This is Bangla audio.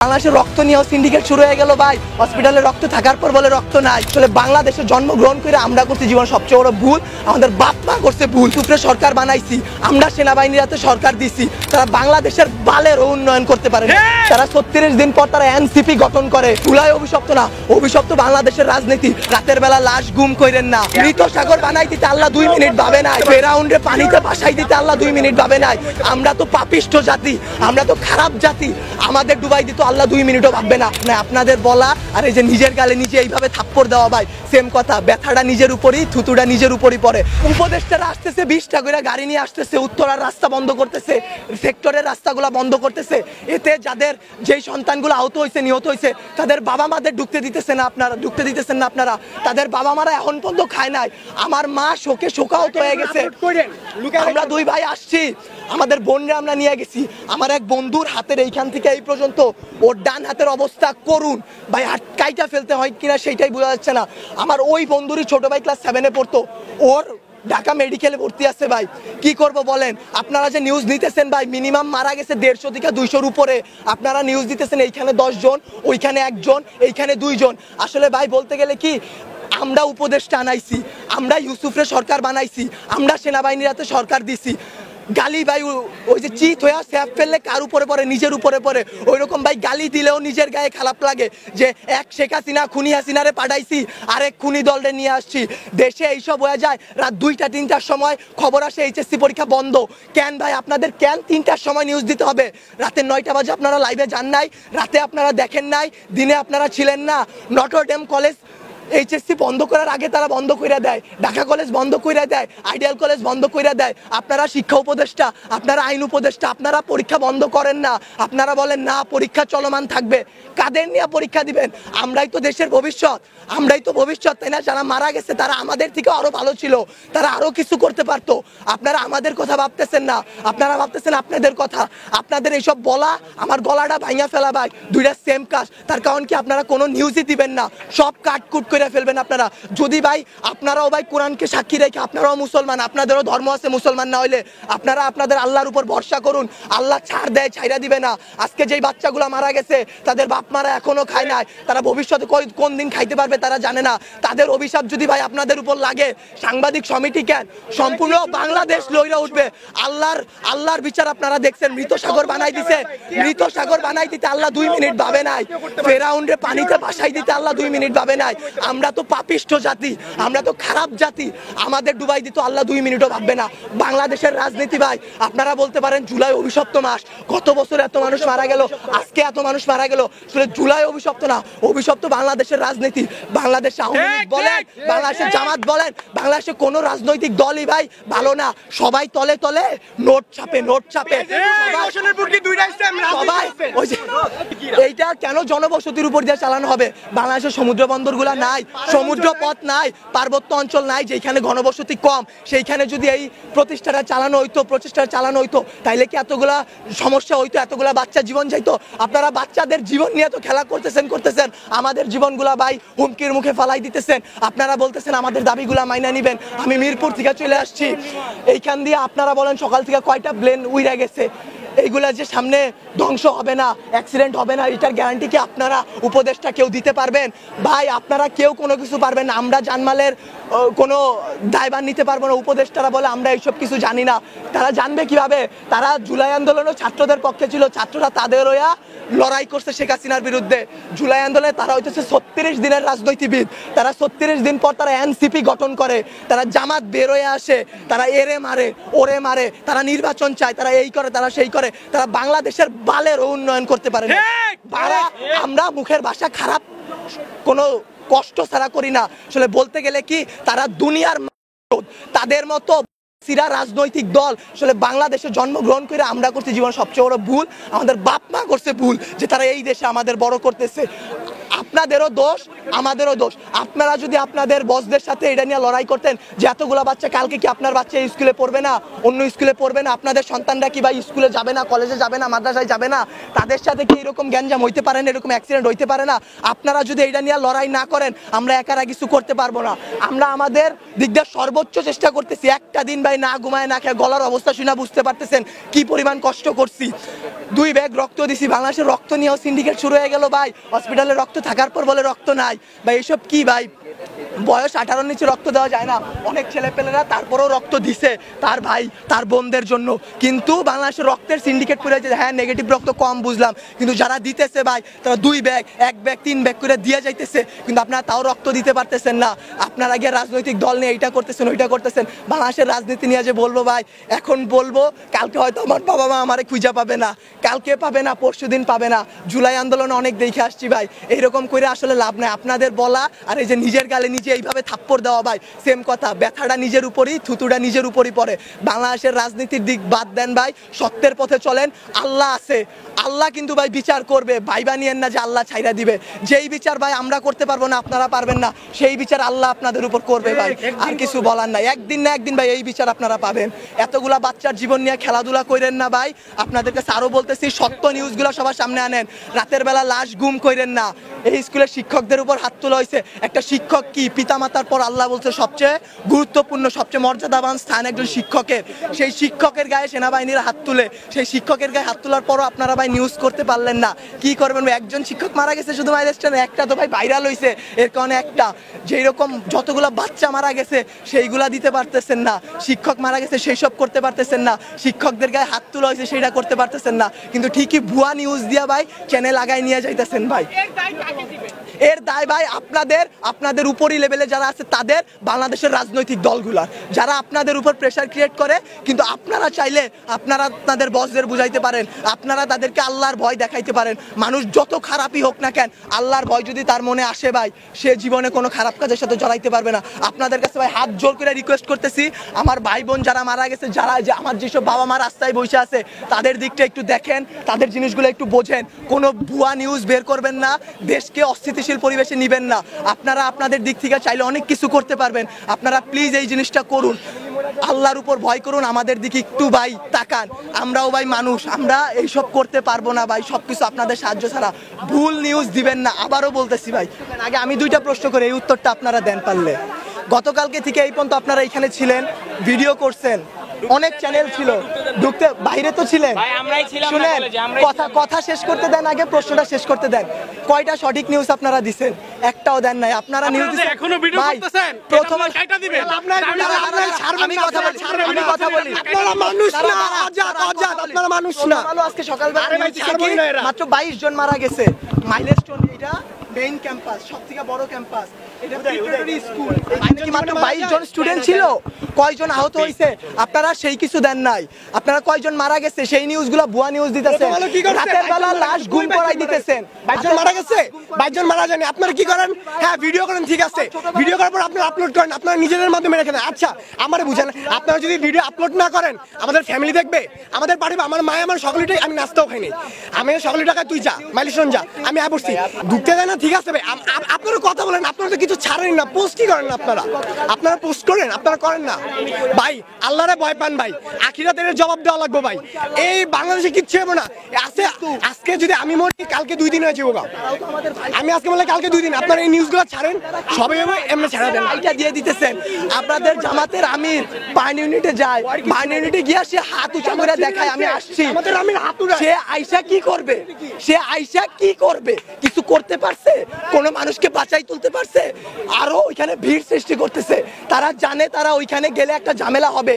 বাংলাদেশে রক্ত নিয়েও সিন্ডিকেট শুরু হয়ে গেল ভাই। হসপিটালে রক্ত থাকার পর বলে রক্ত নাই। আসলে বাংলাদেশে জন্মগ্রহণ করে আমরা করছি জীবন সবচেয়ে বড় ভুল, আমাদের বাপ মা করছে ভুল। উপরে সরকার বানাইছি, আমরা সেনাবাহিনীর হাতে সরকার দিছি, তারা বাংলাদেশের বালের উন্নয়ন করতে পারে না। তারা 36 দিন পর তারা এনসিপি গঠন করে। চুলাই অভিশপ্ত না, অভিশপ্ত বাংলাদেশের রাজনীতি। রাতের বেলা লাশ গুম কইরেন না। মৃত সাগর বানাই দিতে আল্লাহ 2 মিনিট ভাবে নাই। ফেরাউন্ডে পানিতে ভাসাই দিতে আল্লাহ 2 মিনিট ভাবে নাই। আমরা তো পাপিষ্ঠ জাতি, আমরা তো খারাপ জাতি, আমাদের ডুবাই দিত আল্লাহ 2 মিনিটও ভাববে না। আপনাদের বলা আর এই যে নিজের গালে নিজে এইভাবে থাপ্পড় দেওয়া ভাই সেম কথা। ব্যথাটা নিজের উপরই, থুতুটা নিজের উপরই পড়ে। উপদেষ্টারা আসতেছে 20টা করে গাড়ি নিয়ে আসতেছে, উত্তরার রাস্তা বন্ধ করতেছে, সেক্টরের রাস্তাগুলো বন্ধ করতেছে। এতে যাদের যেই সন্তানগুলো আহত হয়েছে, নিহত হয়েছে, তাদের বাবা মাদের ঢুকতে দিতেছেন না আপনারা। তাদের বাবা মারা এখন পর্যন্ত খায় নাই। আমার মা শোকে শোকাহত হয়ে গেছে। আমরা 2 ভাই আসছি, আমাদের বোনরা আমরা নিয়ে গেছি। আমার এক বন্ধুর হাতের এইখান থেকে এই পর্যন্ত ওর ডান হাতের অবস্থা করুন ভাই, হাত কাইটা ফেলতে হয় কিনা সেইটাই বোঝা যাচ্ছে না। আমার ওই বন্ধুরই ছোট ভাই ক্লাস 7-এ পড়তো, ওর ঢাকা মেডিকেলে ভর্তি আছে ভাই। কি করব বলেন? আপনারা যে নিউজ নিতেছেন ভাই, মিনিমাম মারা গেছে 150 থেকে 200-র উপরে। আপনারা নিউজ দিতেছেন এইখানে 10 জন, ওইখানে 1 জন, এইখানে 2 জন। আসলে ভাই বলতে গেলে কি, আমরা উপদেষ্টা আনাইছি, আমরা ইউসুফরে সরকার বানাইছি, আমরা সেনাবাহিনীর হাতে সরকার দিছি। গালি ভাই ওই যে চিত হয়ে স্যাপ ফেললে কার উপরে পড়ে? নিজের উপরে পড়ে। ওই রকম ভাই গালি দিলেও নিজের গায়ে খারাপ লাগে যে এক শেখ হাসিনা খুনি হাসিনারে পাঠাইছি, আরেক খুনি দলরে নিয়ে আসছি। দেশে এইসব হয়ে যায়। রাত 2টা-3টার সময় খবর আসে এইচএসসি পরীক্ষা বন্ধ। কেন ভাই আপনাদের, কেন 3টার সময় নিউজ দিতে হবে? রাতে 9টা বাজে আপনারা লাইভে যান নাই, রাতে আপনারা দেখেন নাই, দিনে আপনারা ছিলেন না। নটরডেম কলেজ এইচএসসি বন্ধ করার আগে তারা বন্ধ করে দেয়, ঢাকা কলেজ বন্ধ করে দেয়, আইডিয়াল কলেজ বন্ধ করে দেয়। আপনারা শিক্ষা উপদেষ্টা, আপনারা আইন উপদেষ্টা, আপনারা পরীক্ষা বন্ধ করেন না। আপনারা বলেন না পরীক্ষা চলমান থাকবে। কাদের নিয়ে পরীক্ষা দিবেন? আমরাই তো দেশের ভবিষ্যৎ, আমরাই তো ভবিষ্যৎ, তাই না? যারা মারা গেছে তারা আমাদের থেকে আরো ভালো ছিল, তারা আরো কিছু করতে পারতো। আপনারা আমাদের কথা ভাবতেছেন না, আপনারা ভাবতেছেন আপনাদের কথা। আপনাদের এইসব বলা আমার গলাটা ভাঙা ফেলা ভাই, 2টা সেম কাজ। তার কারণ কি, আপনারা কোনো নিউজই দিবেন না, সব কাটকুট করে ফেলবেন আপনারা। যদি ভাই আপনারাও ভাই কোরআনকে সাক্ষী রেখে, আপনারাও মুসলমান, আপনাদেরও ধর্ম আছে, মুসলমান না হইলে আপনারা আপনাদের আল্লাহর উপর ভরসা করুন। আল্লাহ ছাড় দেয়, ছাইরা দিবে না। আজকে যেই বাচ্চাগুলো মারা গেছে তাদের বাপ মারা এখনো খায় নাই, তারা ভবিষ্যতে কোন দিন খাইতে পারবে তারা জানে না। তাদের অভিশাপ যদি ভাই আপনাদের উপর লাগে, সাংবাদিক সমিতি কেন, সম্পূর্ণ বাংলাদেশ লইরা উঠবে। আল্লাহর বিচার আপনারা দেখছেন। মৃত সাগর বানাই দিতে আল্লাহ 2 মিনিট ভাবে নাই। ফেরাউন্ডে পানিতে ভাসাই দিতে আল্লাহ 2 মিনিট ভাবে নাই। আমরা তো পাপিষ্ঠ জাতি, আমরা তো খারাপ জাতি, আমাদের ডুবাই দিত আল্লাহ 2 মিনিটও ভাববে না। বাংলাদেশের রাজনীতি ভাই, আপনারা বলতে পারেন জুলাই অভিশপ্ত মাস, গত বছর এত মানুষ মারা গেল, আজকে এত মানুষ মারা গেল। আসলে জুলাই অভিশপ্ত না, অভিশপ্ত বাংলাদেশের রাজনীতি। বাংলাদেশে আওয়ামী লীগ বলেন, বাংলাদেশের জামাত বলেন, বাংলাদেশে কোনো রাজনৈতিক দলই ভাই ভালো না। সবাই তলে তলে নোট ছাপে। এইটা কেন জনবসতির উপর দিয়ে চালানো হবে? বাংলাদেশের সমুদ্র বন্দরগুলা নাই, সমুদ্র পথ নাই, পার্বত্য অঞ্চল নাই, যেখানে ঘনবসতি কম, সেইখানে যদি এই প্রচেষ্টাটা চালানো হইতো তাইলে কি এতগুলা সমস্যা হইতো? এতগুলা বাচ্চা জীবন যাইতো? আপনারা বাচ্চাদের জীবন নিয়ে তো খেলা করতেছেন, আমাদের জীবনগুলা ভাই হুমকির মুখে ফালাই দিতেছেন। আপনারা বলতেছেন আমাদের দাবিগুলা মাইনা নিবেন। আমি মিরপুর থেকে চলে আসছি, এইখান দিয়ে আপনারা বলেন সকাল থেকে কয়টা প্লেন উইরা গেছে। এইগুলা যে সামনে ধ্বংস হবে না, অ্যাক্সিডেন্ট হবে না, এটার গ্যারান্টি কি আপনারা উপদেষ্টা কেউ দিতে পারবেন? ভাই আপনারা কেউ কোনো কিছু পারবেন না। আমরা জানমালের কোনো দায়ভার নিতে পারবো না। উপদেষ্টারা বলে আমরা এইসব কিছু জানি না। তারা জানবে কিভাবে? তারা জুলাই আন্দোলনও ছাত্রদের পক্ষে ছিল, ছাত্ররা তাদের হইয়া লড়াই করছে শেখ হাসিনার বিরুদ্ধে। জুলাই আন্দোলনে তারা হইতেছে 36 দিনের রাজনীতিবিদ। তারা 36 দিন পর তারা এনসিপি গঠন করে, তারা জামাত বের হয়ে আসে, তারা এরে মারে, ওরে মারে, তারা নির্বাচন চায়, তারা এই করে, তারা সেই করে, তারা বাংলাদেশের বালের উন্নয়ন করতে পারে না। আমরা মুখের ভাষা খারাপ কোনো কষ্ট ছাড়া করি না। আসলে বলতে গেলে কি, তারা দুনিয়ার তাদের মতো সিরা রাজনৈতিক দল আসলে বাংলাদেশে জন্মগ্রহণ করে আমরা করছি জীবন সবচেয়ে বড় ভুল, আমাদের বাপ মা করছে ভুল যে তারা এই দেশে আমাদের বড় করতেছে। আপনাদেরও দোষ আমাদেরও দোষ। আপনারা যদি আপনাদের বসদের সাথে এটা নিয়ে লড়াই করতেন যে এতগুলা বাচ্চা, কালকে কি আপনার বাচ্চা এই স্কুলে পড়বে না, অন্য স্কুলে পড়বে না? আপনাদের সন্তানরা কি ভাই স্কুলে যাবে না, কলেজে যাবে না, মাদ্রাসায় যাবে না? তাদের সাথে কি এরকম গ্যাঞ্জাম হইতে পারে না, এরকম অ্যাক্সিডেন্ট হইতে পারে না? আপনারা যদি এটা নিয়ে লড়াই না করেন আমরা একারা কিছু করতে পারবো না। আমরা আমাদের দিক দিয়ে সর্বোচ্চ চেষ্টা করতেছি। একটা দিন ভাই না ঘুমায় না খেয়ে, গলার অবস্থা শুনে বুঝতে পারতেছেন কি পরিমাণ কষ্ট করছি। 2 ব্যাগ রক্ত দিছি। বাংলাদেশের রক্ত নিয়েও সিন্ডিকেট শুরু হয়ে গেল ভাই। হসপিটালে রক্ত থাকার পর বলে রক্ত নাই। ভাই এসব কি ভাই? বয়স 18 নিচে রক্ত দেওয়া যায় না? অনেক ছেলেপেলেরা তারপরেও রক্ত দিছে তার ভাই তার বোনদের জন্য। কিন্তু বাংলাদেশের রক্তের সিন্ডিকেট করে যে হ্যাঁ নেগেটিভ রক্ত কম বুঝলাম, কিন্তু যারা দিতেছে ভাই তারা 2 ব্যাগ 1 ব্যাগ 3 ব্যাগ করে দিয়ে যাইতেছে, কিন্তু আপনারা তাও রক্ত দিতে পারতেছেন না। আপনারা গিয়ে রাজনৈতিক দল নিয়ে এইটা করতেছেন ওইটা করতেছেন। বাংলাদেশের রাজনীতি নিয়ে যে বলবো ভাই, এখন বলবো কালকে হয়তো আমার বাবা মা আমারে খুঁজে পাবে না, কালকে পাবে না, পরশুদিন পাবে না। জুলাই আন্দোলনে অনেক দেখে আসছি ভাই, এইরকম করে আসলে লাভ নাই। আপনাদের বলা আর এই যে নিজের গালে নিজে এইভাবে থাপ্পড় দেওয়া ভাই সেম কথা। ব্যথাটা নিজের উপরই, থুতুটা নিজের উপরই পড়ে। বাংলাদেশের রাজনীতির দিক বাদ দেন ভাই, সত্যের পথে চলেন। আল্লাহ আছে, আল্লাহ কিন্তু ভাই বিচার করবে। ভাইবা নিয়েন না যে আল্লাহ ছাইরা দিবে। যেই বিচার ভাই আমরা করতে পারবো না, আপনারা পারবেন না, সেই বিচার আল্লাহ আপনাদের উপর করবে ভাই। আর কিছু বলার নাই। একদিন না একদিন ভাই এই বিচার আপনারা পাবেন। এতগুলা বাচ্চার জীবন নিয়ে খেলাধুলা করেন না ভাই। আপনাদের কাছে আরো বলতেছি, সত্য নিউজগুলো সবার সামনে আনেন। রাতের বেলা লাশ গুম করেন না। এই স্কুলের শিক্ষকদের উপর হাত তোলা হয়েছে। একটা শিক্ষক কি পিতামাতার পর আল্লাহ বলছে সবচেয়ে গুরুত্বপূর্ণ, সবচেয়ে মর্যাদাবান স্থান একজন শিক্ষকের। সেই শিক্ষকের গায়ে সেনাবাহিনীর হাত তুলে, সেই শিক্ষকের গায়ে হাত তোলার পরও আপনারা ভাই নিউজ করতে পারলেন না। কি করবেন ভাই? একজন শিক্ষক মারা গেছে শুধু মাইলস্টোনে, একটা তো ভাই ভাইরাল হয়েছে। এর কারণে একটা যেই রকম যতগুলা বাচ্চা মারা গেছে সেইগুলা দিতে পারতেছেন না। শিক্ষক মারা গেছে সেই সব করতে পারতেছেন না। শিক্ষকদের গায়ে হাত তোলা হয়েছে সেইটা করতে পারতেছেন না। কিন্তু ঠিকই ভুয়া নিউজ দিয়া ভাই চ্যানেল আগায় নিয়ে যাইতেছেন ভাই। এর দায় ভাই আপনাদের উপরই লেভেলে যারা আছে তাদের, বাংলাদেশের রাজনৈতিক দলগুলার, যারা আপনাদের উপর প্রেসার ক্রিয়েট করে। কিন্তু আপনারা চাইলে আপনারা আপনাদের বসদের বুঝাইতে পারেন, আপনারা তাদেরকে আল্লাহর ভয় দেখাইতে পারেন। মানুষ যত খারাপই হোক না কেন, আল্লাহর ভয় যদি তার মনে আসে ভাই, সে জীবনে কোনো খারাপ কাজের সাথে জড়াইতে পারবে না। আপনাদের কাছে ভাই হাত জোর করে রিকোয়েস্ট করতেছি, আমার ভাই বোন যারা মারা গেছে, যারা যে আমার যেসব বাবা মা রাস্তায় বসে আছে, তাদের দিকটা একটু দেখেন, তাদের জিনিসগুলো একটু বোঝেন। কোনো ভুয়া নিউজ বের করবেন না, দেশকে অস্থিতিশীল পরিবেশে নিবেন না। আপনারা আপনাদের দিক থেকে চাইলে অনেক কিছু করতে পারবেন। আপনারা প্লিজ এই জিনিসটা করুন, আল্লাহর উপর ভয় করুন, আমাদের দিকে একটু ভাই তাকান। আমরাও ভাই মানুষ, আমরা এইসব করতে পারবো না ভাই, সবকিছু আপনাদের সাহায্য ছাড়া। ভুল নিউজ দিবেন না, আবারও বলতেছি ভাই। আগে আমি 2টা প্রশ্ন করে এই উত্তরটা আপনারা দেন পারলে। গতকালকে থেকে এই পর্যন্ত আপনারা এখানে ছিলেন, ভিডিও করছেন, অনেক চ্যানেল ছিল, ঢুকতে বাইরে তো ছিলেন। শুনেন, কথা শেষ করতে দেন, আগে প্রশ্নটা শেষ করতে দেন। কয়টা সঠিক নিউজ আপনারা দিছেন? একটাও দেন নাই। আপনারা নিউজ এখনো ভিডিও করতেছেন, প্রথম কাইটা দিবেন। আমি কথা বলি, আপনারা মানুষ না, আজাদ আপনারা মানুষ না। আজকে সকালবেলা মাত্র 22 জন মারা গেছে। মাইলস্টোন এটা মেইন ক্যাম্পাস, সবথেকে বড় ক্যাম্পাস। এটা প্রিপারেটরি স্কুল। এখানে কি মাত্র 22 জন স্টুডেন্ট ছিল? কয়জন আহত হইছে? আপনারা সেই কিছু দেন নাই। আপনারা কয়জন মারা গেছে সেই নিউজগুলো ভুয়া নিউজ দিতেছেন। রাতের বেলা লাশ গুম করাই দিতেছেন। 22 জন মারা গেছে, 22 জন মারা যায়নি। আপনারা কি করেন? হ্যাঁ ভিডিও করেন, ঠিক আছে, ভিডিও করার পর আপনারা আপলোড করেন, আপনারা নিজেদের মাধ্যমে রেখে দেন। আচ্ছা আমারে বুঝেন, আপনারা যদি ভিডিও আপলোড না করেন আমাদের ফ্যামিলি দেখবে, আমাদের বাড়ি, আমার মায়ে আমার সকলেটাই, আমি নাস্তাও খাইনি, আমি সকলে টাকায় তুই যা মাইলস্টোন যা, আমি বসছি, ঢুকতে দেয় না, ঠিক আছে ভাই। আপনারা কথা বলেন, আপনারা তো কিছু ছাড়েন না, পোস্ট কি করেন? আপনারা পোস্ট করেন, আপনারা করেন না ভাই। আল্লাহরে ভয় পান ভাই, আখিরাতের জবাব দেওয়া লাগবে ভাই। এই বাংলাদেশে কিচ্ছু হবে না। আজকে যদি আমি মরি, কালকে 2 দিন হয়েছে ওগা, আমি আজকে বললে কালকে 2 দিন। আপনারা এই নিউজগুলো ছাড়েন, সবাই এমনি ছাড়া দেন। এটা দিয়ে দিতেছেন। আপনাদের জামাতের আমির বার্ন ইউনিটে যায়, বার্ন ইউনিটে গিয়ে সে হাত উঁচা করে দেখায় আমি আসছি। আমাদের আমির হাত উঠায়, সে আইসা কি করবে? সে আইসা কি করবে? কিছু করতে পারছে? কোনো মানুষকে বাঁচাই তুলতে পারছে? আরো ওইখানে ভিড় সৃষ্টি করতেছে। তারা জানে তারা ওইখানে গেলে একটা ঝামেলা হবে।